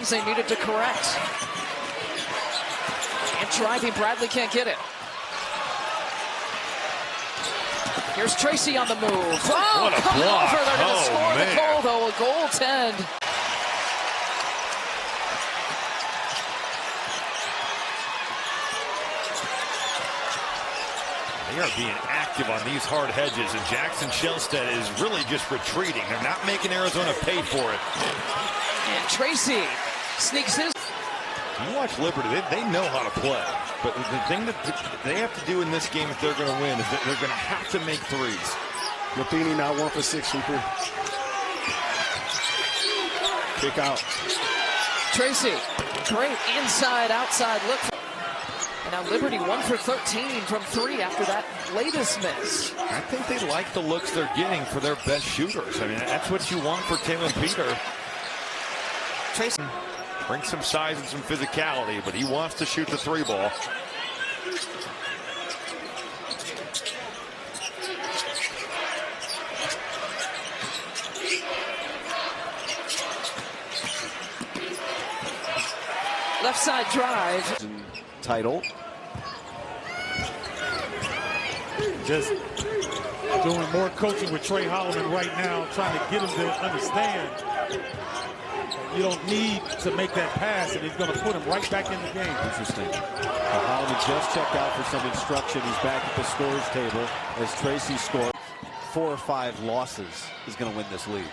things they needed to correct. And driving, Bradley can't get it. Here's Tracey on the move. Oh, what a coming block. over. They're going to score man. the goal, though. A goaltend. They are being active on these hard hedges, and Jackson Shellstead is really just retreating. They're not making Arizona pay for it. And Tracey sneaks his. You watch Liberty, they know how to play. But the thing that they have to do in this game if they're going to win is that they're going to have to make threes. Rapini now 1 for 6 from 3. Kick out. Tracey, great inside-outside look. And now Liberty 1 for 13 from 3 after that latest miss. I think they like the looks they're getting for their best shooters. I mean, that's what you want for Taylor Peter. Tracey brings some size and some physicality, but he wants to shoot the 3 ball. left side drive. Title. Just doing more coaching with Trey Holloman right now, trying to get him to understand you don't need to make that pass, and he's going to put him right back in the game. Interesting. Holloman just checked out for some instruction. He's back at the scorers table as Tracey scored. 4 or 5 losses is going to win this league.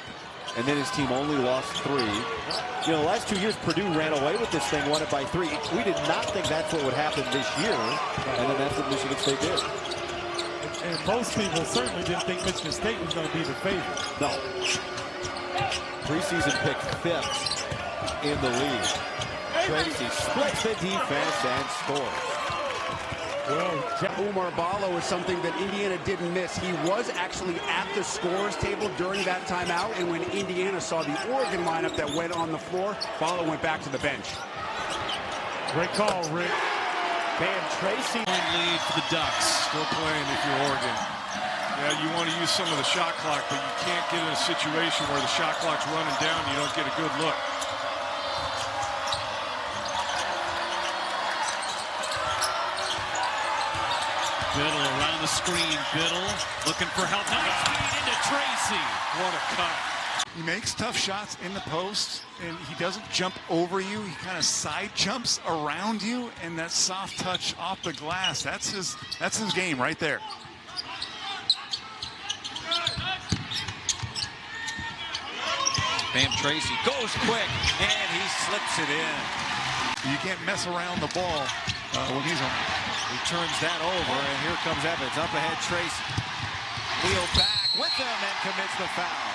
And then his team only lost 3. You know, the last 2 years, Purdue ran away with this thing, won it by 3. We did not think that's what would happen this year, and then that's what Michigan State did. And most people certainly didn't think Michigan State was going to be the favorite. No. Preseason pick 5th in the league. Tracey splits the defense and scores. Well, Umar Ballo is something that Indiana didn't miss. He was actually at the scorers table during that timeout, and when Indiana saw the Oregon lineup that went on the floor, Ballo went back to the bench. Great call, Rick. Bam, Tracey. Lead for the Ducks. Still playing if you're Oregon. Yeah, you want to use some of the shot clock, but you can't get in a situation where the shot clock's running down and you don't get a good look. Biddle around the screen. Biddle looking for help. Nice feed into Tracey. What a cut. He makes tough shots in the post, and he doesn't jump over you. He kind of side jumps around you, and that soft touch off the glass, that's his game right there. Bam, Tracey goes quick, and he slips it in. You can't mess around the ball when he's on. He turns that over, and here comes Evans. Up ahead, Tracey. Wheel back with him and commits the foul.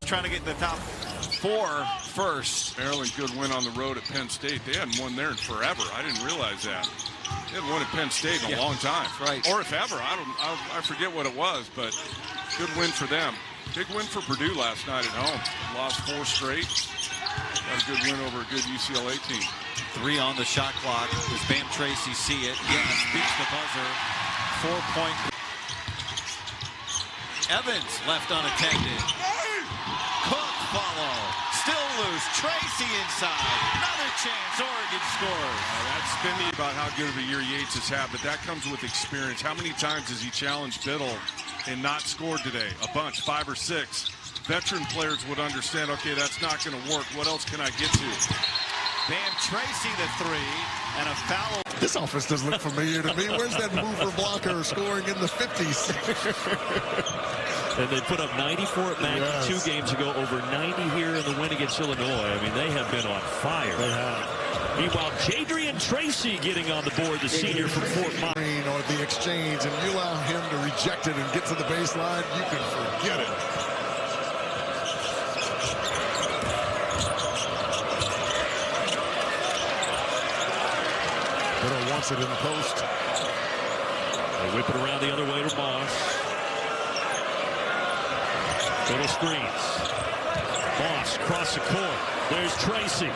Trying to get in the top 4 first. Maryland, good win on the road at Penn State. They hadn't won there in forever. I didn't realize that. They hadn't won at Penn State in a long time. Right. Or if ever. I forget what it was, but good win for them. Big win for Purdue last night at home. Lost 4 straight. Got a good win over a good UCLA team. 3 on the shot clock. Does Bam Tracey see it? Yes, beats the buzzer. 4-point. Evans left unattended. Cook follow. Still loose. Tracey inside. Another chance. Oregon scores. That's been about how good of a year Yates has had, but that comes with experience. How many times has he challenged Biddle and not scored today? A bunch, 5 or 6. Veteran players would understand, okay, that's not going to work. What else can I get to? Bam Tracey the 3 and a foul. This offense doesn't look familiar to me. Where's that mover blocker scoring in the 50s? And they put up 94 at Mac 2 games ago, over 90 here in the win against Illinois. I mean, they have been on fire. They have. Meanwhile, Jadrian Tracey getting on the board, the senior from Fort Myers. Or the exchange, and you allow him to reject it and get to the baseline, you can forget it. Biddle wants it in the post. They whip it around the other way to Moss. Biddle screens. Moss across the court. There's Tracey.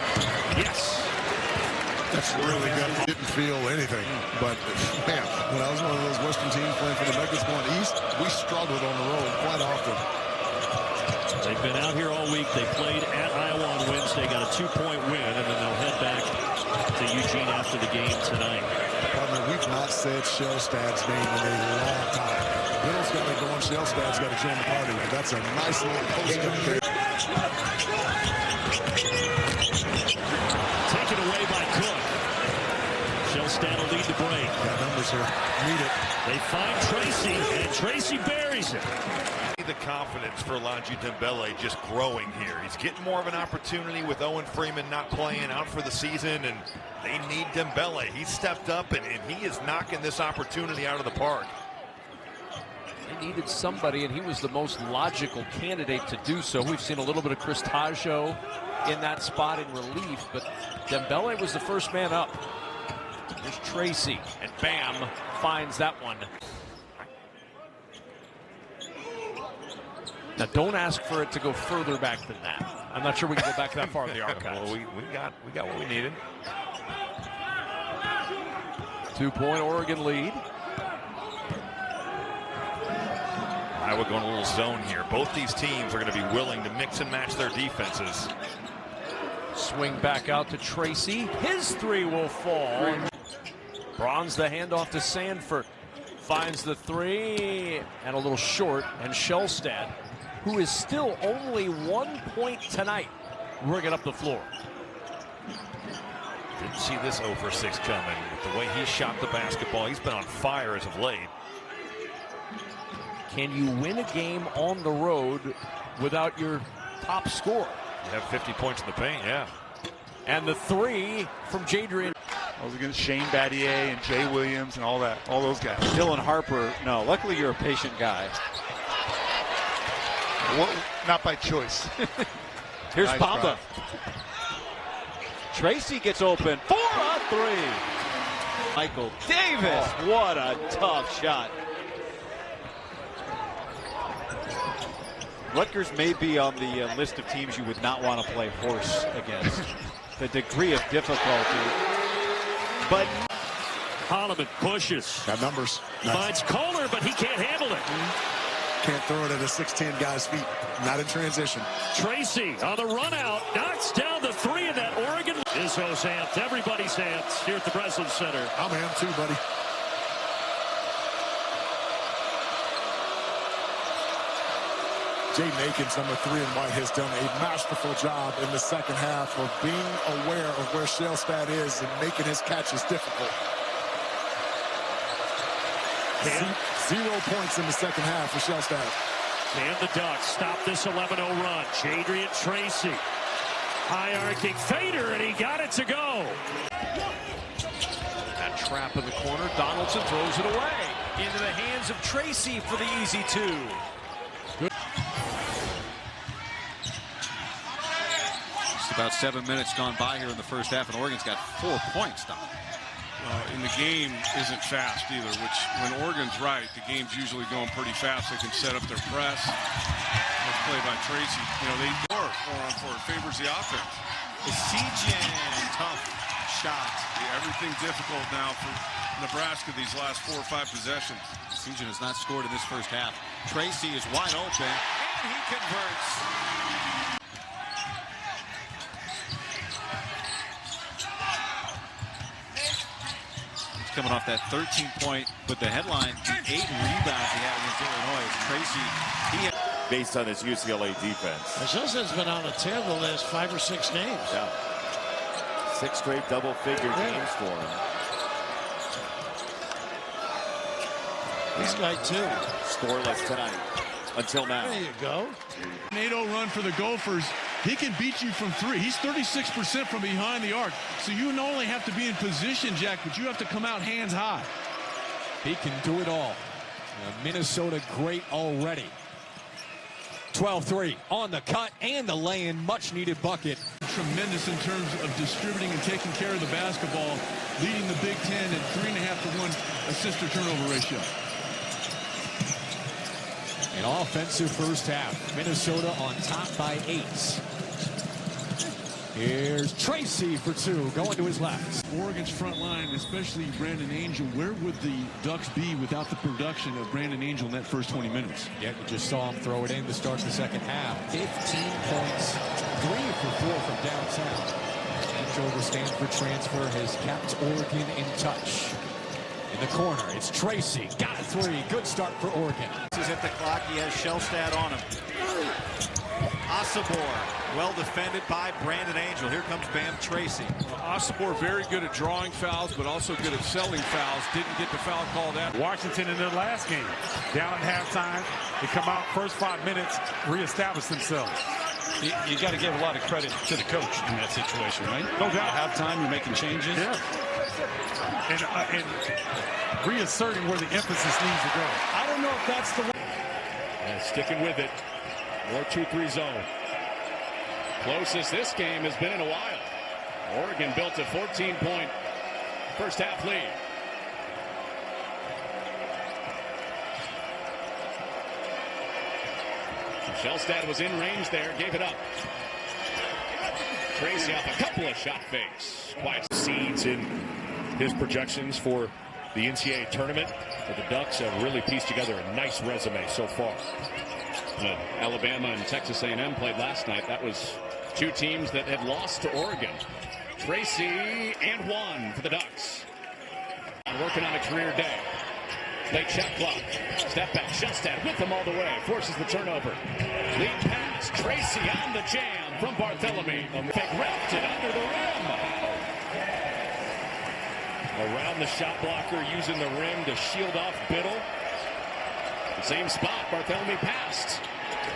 Yes. That's really good. Didn't feel anything, but man, when I was one of those Western teams playing for the Nuggets going east, we struggled on the road quite often. They've been out here all week. They played at Iowa on Wednesday, got a 2-point win, and then they'll head back to Eugene after the game tonight. We've not said Shellstad's name in a long time. Biddle's got to go on. Shellstad's got to join the party. That's a nice little post up there. Taken away by Cook. Shellstad will lead the break. Got numbers here. Need it. They find Tracey, and Tracey buries it. The confidence for Longy Dembele just growing here. He's getting more of an opportunity with Owen Freeman not playing, out for the season, and they need Dembele. He's stepped up, and he is knocking this opportunity out of the park. They needed somebody, and he was the most logical candidate to do so. We've seen a little bit of Chris Taggio in that spot in relief, but Dembele was the first man up. There's Tracey, and bam, finds that one. Now, don't ask for it to go further back than that. I'm not sure we can go back that far in the archives. Well, we got what we needed. 2-point Oregon lead. Iowa going a little zone here. Both these teams are going to be willing to mix and match their defenses. Swing back out to Tracey. His three will fall. Bronze the handoff to Sanford. Finds the three and a little short. And Shellstad, who is still only 1 point tonight, working up the floor. Didn't see this 0 for 6 coming. With the way he shot the basketball, he's been on fire as of late. Can you win a game on the road without your top scorer? You have 50 points in the paint, yeah. And the three from Jadrian. I was against Shane Battier and Jay Williams and all those guys. Dylan Harper, no, luckily you're a patient guy. Well, not by choice. Here's Nice Bamba. drive. Tracey gets open for a three. Michael Davis, what a tough shot. Rutgers may be on the list of teams you would not want to play horse against. The degree of difficulty. But Holloman pushes. Got numbers. Finds Kohler, but he can't handle it. Can't throw it at a 6'10 guy's feet. Not in transition. Tracy on the run out, knocks down the three in that Oregon. Izzo's amped, everybody's amped here at the Breslin Center. I'm amped too, buddy. Jay Nakins, number 3 in white, has done a masterful job in the second half of being aware of where Shellstad is and making his catches difficult. 0 points in the second half for Shellstad. And the Ducks stop this 11-0 run. Jadrian Tracey. High arcing fader, and he got it to go. That trap in the corner. Donaldson throws it away. Into the hands of Tracey for the easy 2. About 7 minutes gone by here in the first half, and Oregon's got 4 points, Don. And the game isn't fast either, which when Oregon's right, the game's usually going pretty fast. They can set up their press. Let's play by Tracey. You know, they work 4-on-4. It favors the offense. Esigian, tough shot. Yeah, everything difficult now for Nebraska these last 4 or 5 possessions. Esigian has not scored in this first half. Tracey is wide open, and he converts. Coming off that 13-point, but the headline, the 8 rebounds he had against Illinois. Tracy, based on his UCLA defense. Shellstad's been on a tear the last 5 or 6 games. Yeah. 6 straight double-figure games for him. This guy, too. Scoreless tonight, until now. There you go. Tornado run for the Gophers. He can beat you from 3. He's 36% from behind the arc. So you not only have to be in position, Jack, but you have to come out hands high. He can do it all. Minnesota great already. 12-3 on the cut and the lay-in, much-needed bucket. Tremendous in terms of distributing and taking care of the basketball, leading the Big Ten at 3.5-to-1 assist-to-turnover ratio. An offensive first half. Minnesota on top by 8. Here's Tracey for two, going to his left. Oregon's front line, especially Brandon Angel, where would the Ducks be without the production of Brandon Angel in that first 20 minutes? Yeah, you just saw him throw it in to start the second half. 15 points, 3 for 4 from downtown. Angel, the Stanford transfer, has kept Oregon in touch. In the corner, it's Tracey. Got a three. Good start for Oregon. He's at the clock. He has Shellstad on him. Asabor, well defended by Brandon Angel. Here comes Bam Tracey. Asabor very good at drawing fouls, but also good at selling fouls. Didn't get the foul called out. Washington in their last game, down at halftime. They come out first 5 minutes, reestablish themselves. You got to give a lot of credit to the coach in that situation, right? No doubt. Halftime, you're making changes. Yeah. And reasserting where the emphasis needs to go. I don't know if that's the one. And sticking with it. More 2-3 zone. Closest this game has been in a while. Oregon built a 14-point first half lead. Shellstad was in range there, gave it up. Tracey off a couple of shot fakes. Quiet seeds in his projections for the NCAA tournament. But the Ducks have really pieced together a nice resume so far. Alabama and Texas A&M played last night. That was two teams that had lost to Oregon. Tracey and one for the Ducks. Working on a career day. Late shot clock. Step back. Shellstad with them all the way. Forces the turnover. Lead pass. Tracey on the jam from Barthélemy. Fake wrapped it under the rim. Around the shot blocker, using the rim to shield off Biddle. The same spot. Barthélemy passed.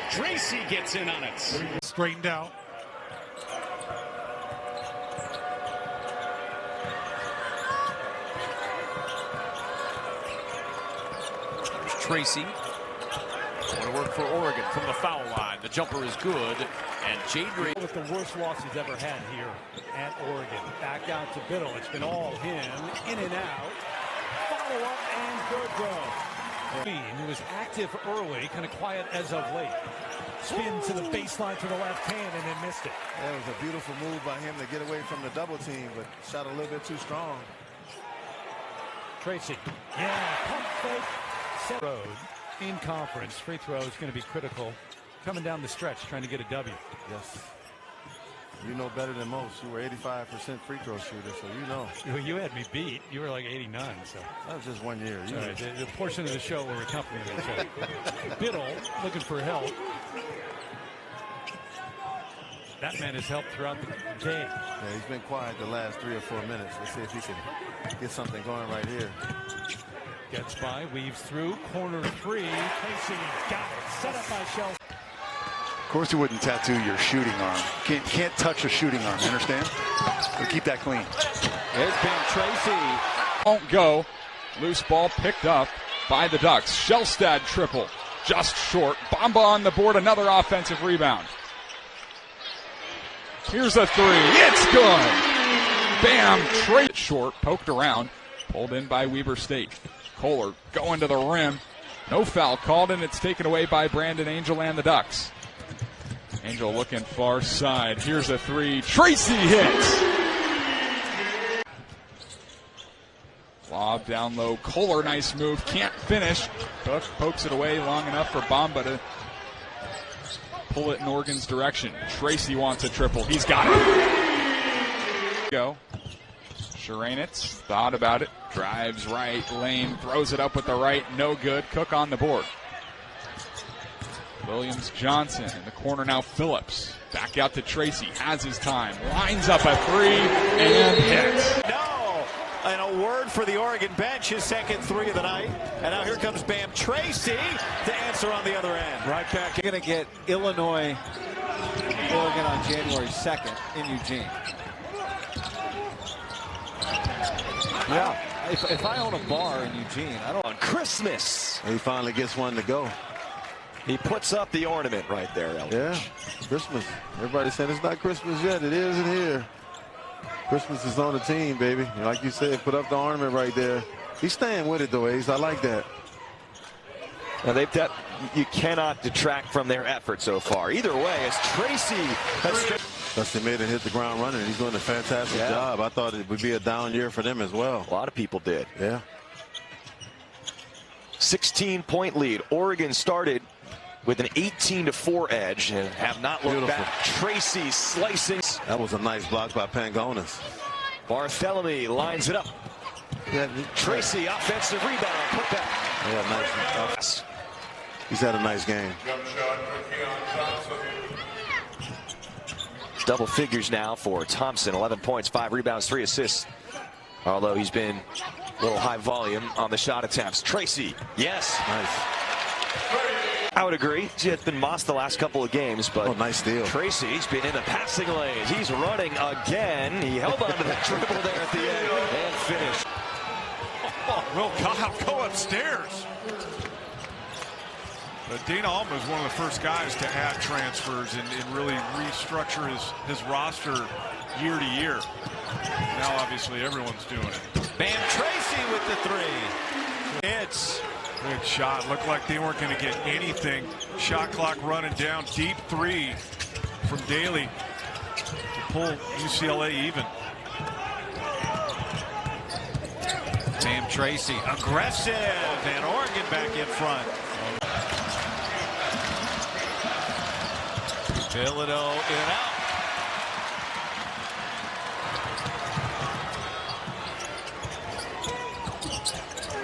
Tracey gets in on it. Straightened out. Tracey. Want to work for Oregon from the foul line. The jumper is good. And Jadrian with the worst loss he's ever had here at Oregon. Back out to Biddle. It's been all him. In and out. Follow up and good go. He was active early, kind of quiet as of late. Spin to the baseline to the left hand and then missed it. That was a beautiful move by him to get away from the double team, but shot a little bit too strong. Tracey. Yeah, pump fake. Road in conference. Free throw is going to be critical coming down the stretch trying to get a W. Yes. You know better than most. You were 85% free throw shooter, so you know. Well, you had me beat. You were like 89, so. That was just 1 year. Right, the portion of the show where we're accompanying each other. Biddle looking for help. That man has helped throughout the game. Yeah, he's been quiet the last 3 or 4 minutes. Let's see if he can get something going right here. Gets by, weaves through, corner three. Tracey got it. Set up by Shell. Of course, you wouldn't tattoo your shooting arm. Can't touch a shooting arm. You understand? So keep that clean. There's Bam Tracey. Won't go. Loose ball picked up by the Ducks. Shellstad triple. Just short. Bamba on the board. Another offensive rebound. Here's a three. It's good. Bam Tracey. Short. Poked around. Pulled in by Weber State. Kohler going to the rim. No foul called, and it's taken away by Brandon Angel and the Ducks. Angel looking far side. Here's a three. Tracey hits. Lob down low. Kohler, nice move. Can't finish. Cook pokes it away long enough for Bamba to pull it in Oregon's direction. Tracey wants a triple. He's got it. Go. Sharanitz thought about it. Drives right. Lane throws it up with the right. No good. Cook on the board. Williams Johnson in the corner now. Phillips back out to Tracey. Has his time. Lines up a three and hits. No. And a word for the Oregon bench. His second three of the night. And now here comes Bam Tracey to answer on the other end. Right back. You're going to get Illinois, Oregon on January 2nd in Eugene. Yeah. If I own a bar in Eugene, I don't. On Christmas. He finally gets one to go. He puts up the ornament right there, Eldridge. Yeah, Christmas. Everybody said it's not Christmas yet. It isn't here. Christmas is on the team, baby. Like you said, put up the ornament right there. He's staying with it, though, Ace. I like that. Now you cannot detract from their effort so far. Either way, as Tracey has Dusty made it hit the ground running. He's doing a fantastic job. I thought it would be a down year for them as well. A lot of people did. Yeah. 16-point lead. Oregon started with an 18-4 edge and have not looked back. Tracey slicing. That was a nice block by Pangonis. Barthélemy lines it up. Tracey, offensive rebound, put back. Yeah, nice. He's had a nice game. Double figures now for Thompson. 11 points, 5 rebounds, 3 assists. Although he's been a little high volume on the shot attempts. Tracey, yes. Nice. I would agree. He has been mossed the last couple of games, but nice steal. Tracey's been in the passing lanes. He's running again. He held on to the dribble there at the end and finished. Will Kyle go upstairs? But Dana Altman was one of the first guys to add transfers and really restructure his roster year to year. Now obviously everyone's doing it. Bam Tracey with the three. It's good shot. Looked like they weren't going to get anything. Shot clock running down. Deep three from Daly to pull UCLA even. Bam Tracey aggressive, and Oregon back in front. Bilodeau in and out.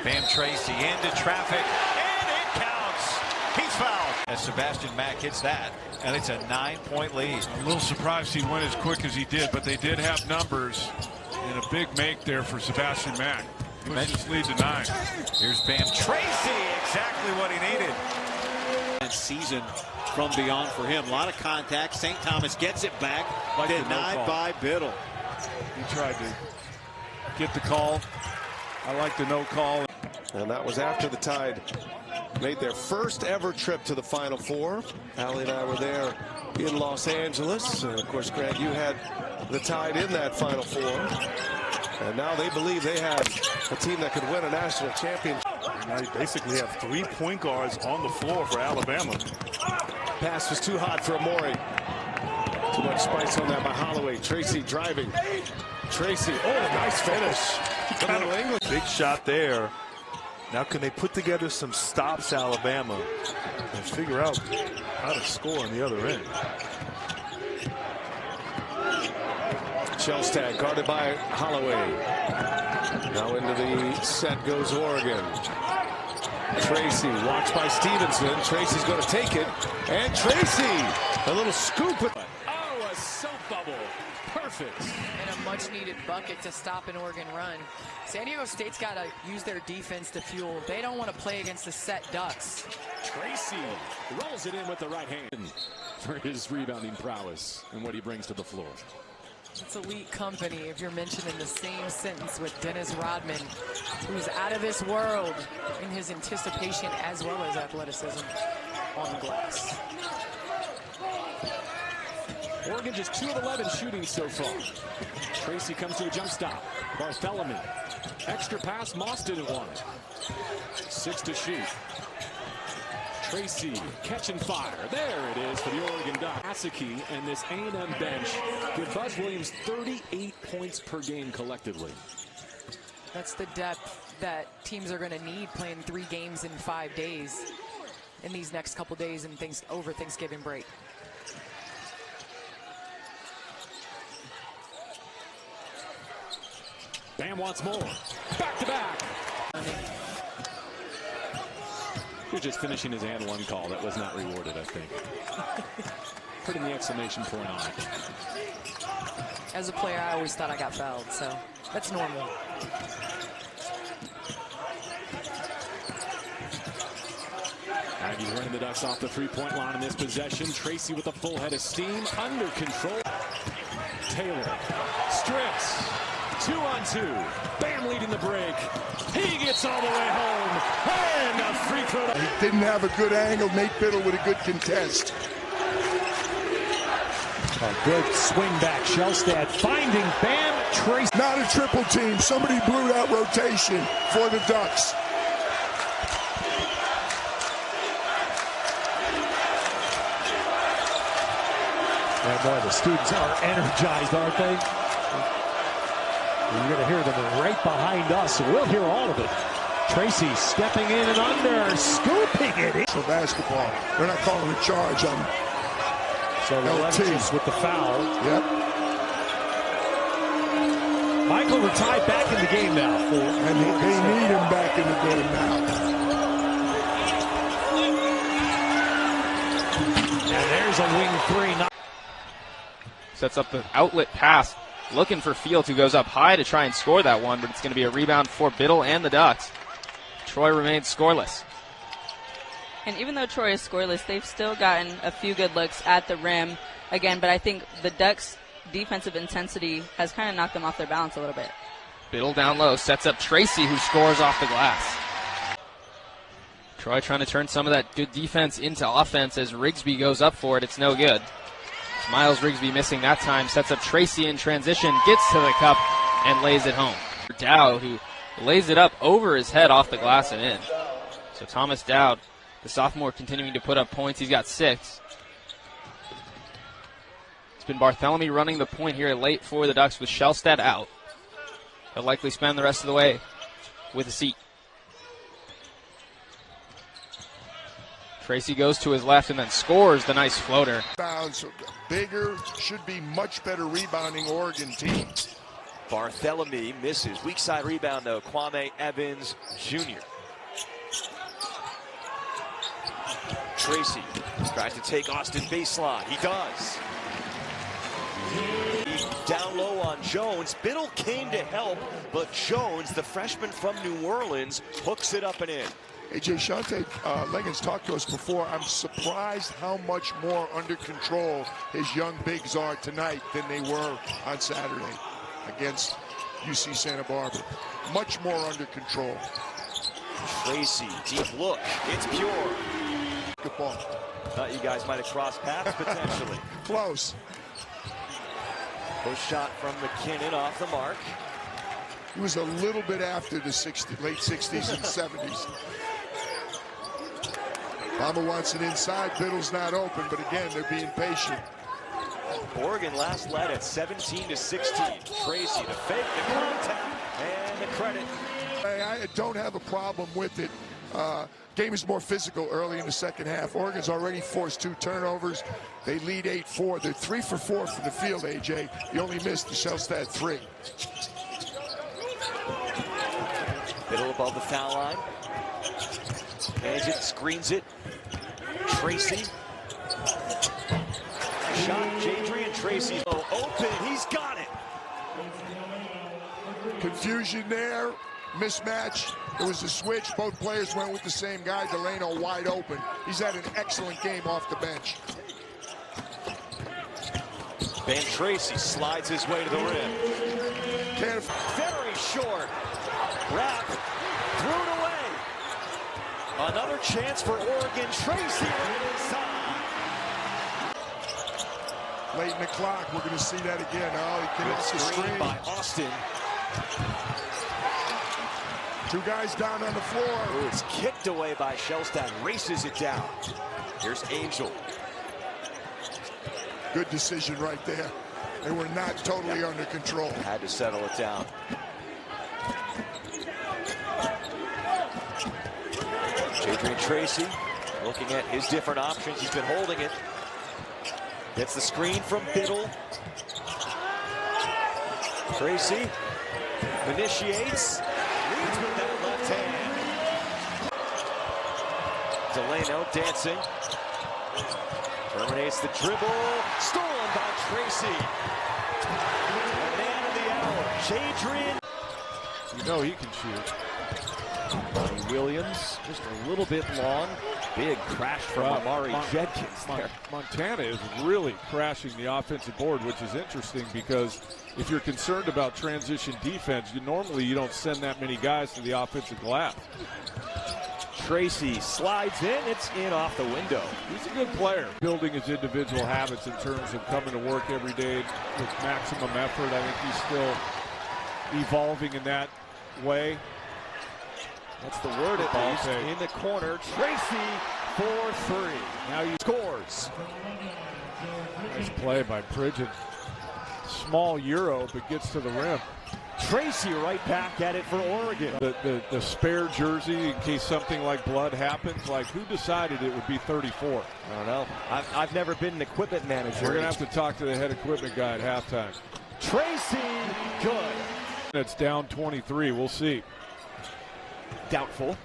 Bam Tracey into traffic, and it counts. He's fouled. As Sebastian Mack hits that, and it's a 9-point lead. I'm a little surprised he went as quick as he did, but they did have numbers and a big make there for Sebastian Mack. Push his lead to 9. Here's Bam Tracey, exactly what he needed. Season from beyond for him. A lot of contact. St. Thomas gets it back. Denied by Biddle. He tried to get the call. I like the no call. And that was after the Tide made their first ever trip to the Final Four. Allie and I were there in Los Angeles. And of course, Grant, you had the Tide in that Final Four. And now they believe they have a team that could win a national championship. Now you basically have 3 point guards on the floor for Alabama. Pass was too hot for Amori. Too much spice on that by Holloway. Tracey driving. Tracey, oh, nice finish. Big shot there. Now can they put together some stops, Alabama, and figure out how to score on the other end? Shellstad guarded by Holloway. Now into the set goes Oregon. Tracey watched by Stevenson. Tracey's going to take it. And Tracey, a little scoop. Oh, a soap bubble. Perfect. And a much-needed bucket to stop an Oregon run. San Diego State's got to use their defense to fuel. They don't want to play against the set Ducks. Tracey rolls it in with the right hand for his rebounding prowess and what he brings to the floor. It's elite company if you're mentioning the same sentence with Dennis Rodman, who's out of this world in his anticipation as well as athleticism on the glass. Oregon just 2 of 11 shooting so far. Tracey comes to a jump stop. Barthélemy. Extra pass. Moss didn't want it. 6 to shoot. Tracey catching fire. There it is for the Oregon Ducks. Asaki and this A&M bench give Buzz Williams 38 points per game collectively. That's the depth that teams are going to need playing 3 games in 5 days in these next couple days and over Thanksgiving break. Bam wants more. Back to back. You're just finishing his and one call. That was not rewarded, I think. Putting the exclamation point on it. As a player, I always thought I got fouled, so that's normal. Aggies running the Ducks off the 3-point line in this possession. Tracey with a full head of steam. Under control. Taylor strips. 2-on-2. Bam leading the break. He gets all the way home. And a free throw. He didn't have a good angle. Nate Biddle with a good contest. A good swing back. Shellstad finding Bam Tracey. Not a triple team. Somebody blew that rotation for the Ducks. And boy, the students are energized, aren't they? You're going to hear them right behind us, so we'll hear all of it. Tracey stepping in and under, scooping it in. For basketball, they're not calling a charge on. So Levicius with the foul. Yep. Michael Ratai back in the game now. And they need him back in the game now. And there's a wing three. Sets up the outlet pass, looking for Fields, who goes up high to try and score that one, but it's going to be a rebound for Biddle and the Ducks. Troy remains scoreless. And even though Troy is scoreless, they've still gotten a few good looks at the rim again, but I think the Ducks' defensive intensity has kind of knocked them off their balance a little bit. Biddle down low, sets up Tracey, who scores off the glass. Troy trying to turn some of that good defense into offense as Rigsby goes up for it. It's no good. It's Miles Rigsby missing that time, sets up Tracey in transition, gets to the cup, and lays it home. Dowd, who lays it up over his head off the glass and in. So Thomas Dowd, the sophomore, continuing to put up points. He's got 6. It's been Bartholomew running the point here late for the Ducks with Shellstad out. He'll likely spend the rest of the way with a seat. Tracey goes to his left and then scores the nice floater. Bounds bigger, should be much better rebounding Oregon team. Bartholomew misses. Weak side rebound, though. Kwame Evans Jr. Tracey tries to take Austin baseline. He does. Down low on Jones. Biddle came to help, but Jones, the freshman from New Orleans, hooks it up and in. AJ, Shante Leggins talked to us before. I'm surprised how much more under control his young bigs are tonight than they were on Saturday against UC Santa Barbara. Much more under control. Tracey, deep look. It's pure. Good ball. Thought you guys might have crossed paths potentially. Close. Post shot from McKinnon off the mark. He was a little bit after the late 60s and 70s. Bama wants it inside. Biddle's not open, but again, they're being patient. Oregon last led at 17-16. Tracey to fake the contact and the credit. I don't have a problem with it. Game is more physical early in the second half. Oregon's already forced 2 turnovers. They lead 8-4. They're 3 for 4 from the field, AJ. You only missed the Shellstad 3. Biddle above the foul line. Hands it, screens it. Tracey. Shot, Jadrian. Tracey open. He's got it. Confusion there. Mismatch. It was a switch. Both players went with the same guy. Delano wide open. He's had an excellent game off the bench. Ben Tracey slides his way to the rim. Very short. Rapp threw it away. Another chance for Oregon. Tracey on the inside. Late in the clock. We're going to see that again. Oh, he connects the screen by Austin. 2 guys down on the floor. Ooh, it's kicked away by Shellstad. Races it down. Here's Angel. Good decision right there. They were not totally under control. Had to settle it down. Jadrian Tracey looking at his different options. He's been holding it. Gets the screen from Biddle. Tracey initiates. Leads with that left hand. Delano dancing. Terminates the dribble. Stolen by Tracey. The man of the hour, Jadrian. You know he can shoot. Ronnie Williams, just a little bit long. Big crash from Amari Jenkins there. Montana is really crashing the offensive board, which is interesting because if you're concerned about transition defense, normally you don't send that many guys to the offensive glass. Tracey slides in. It's in off the window. He's a good player. Building his individual habits in terms of coming to work every day with maximum effort. I think he's still evolving in that way. That's the word at least. In the corner, Tracey for 3. Now he scores. Nice play by Bridget. Small Euro, but gets to the rim. Tracey right back at it for Oregon. The spare jersey in case something like blood happens. Like, who decided it would be 34? I don't know. I've never been an equipment manager. We're going to have to talk to the head equipment guy at halftime. Tracey, good. It's down 23. We'll see. Doubtful.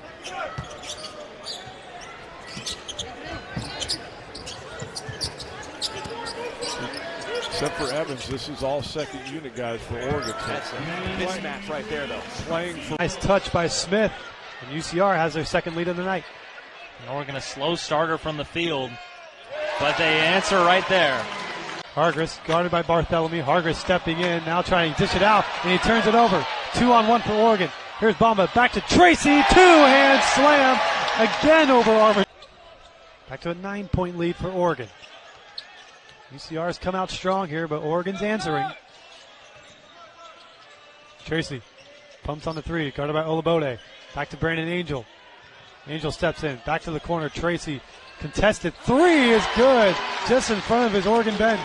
Except for Evans, this is all second unit guys for Oregon. That's a mismatch right there, though. Playing for nice touch by Smith, and UCR has their second lead of the night. And Oregon a slow starter from the field, but they answer right there. Hargress guarded by Bartholomew. Hargress stepping in, now trying to dish it out, and he turns it over. 2-on-1 for Oregon. Here's Bamba, back to Tracey, two-hand slam, again over Auburn. Back to a 9-point lead for Oregon. UCR's come out strong here, but Oregon's answering. Tracey pumps on the three, guarded by Olabode. Back to Brandon Angel. Angel steps in, back to the corner. Tracey, contested three is good, just in front of his Oregon bench.